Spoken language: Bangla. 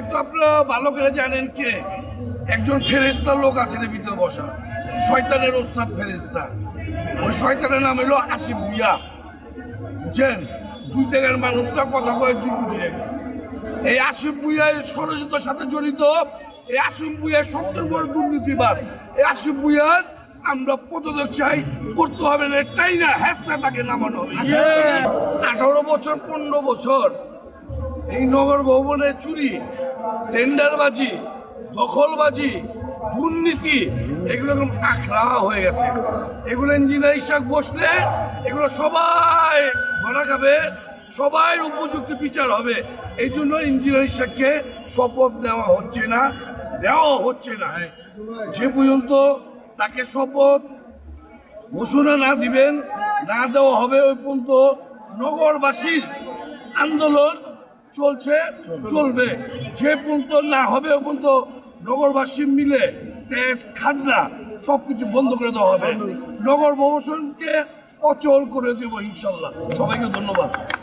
এই তো আপনারা ভালো করে জানেন কে একজন ফেরেস্তার লোক আছে এর ভিতরে বসা, শয়তানের ওস্তাদ ফেরেস্তা। ওই শয়তানের নাম হলো আসিফ ভুইয়া, বুঝছেন? 2 টাকার মানুষটা কথা কয় 2 কোটি টাকা। এই আসিফ ভুইয়া ষড়যন্ত্রের সাথে জড়িত। এই আসিফ ভুইয়া সবচেয়ে বড় দুর্নীতিবাদ। এই আসিফ ভুইয়ার আমরা পদত্যাগ চাই, করতে হবে না, এটাই না হ্যাসনা তাকে নামানো হবে। 18 বছর 15 বছর এই নগর ভবনে চুরি, টেন্ডারবাজি, দখলবাজি, দুর্নীতি এগুলো আখড়া হয়ে গেছে। এগুলো ইঞ্জিনিয়ার হিসাব বসলে এগুলো সবাই ধরা খাবে, সবাই উপযুক্ত বিচার হবে। এই জন্য ইঞ্জিনিয়ার হিসাবকে শপথ দেওয়া হচ্ছে না। যে পর্যন্ত তাকে শপথ ঘোষণা না দিবেন, না দেওয়া হবে, ওই পর্যন্ত নগরবাসীর আন্দোলন চলবে। যে পর্যন্ত না হবে ওই পর্যন্ত নগরবাসী মিলে ট্যাক্স, খাজনা সবকিছু বন্ধ করে দেওয়া হবে। নগর প্রশাসনকে অচল করে দেবো ইনশাল্লাহ। সবাইকে ধন্যবাদ।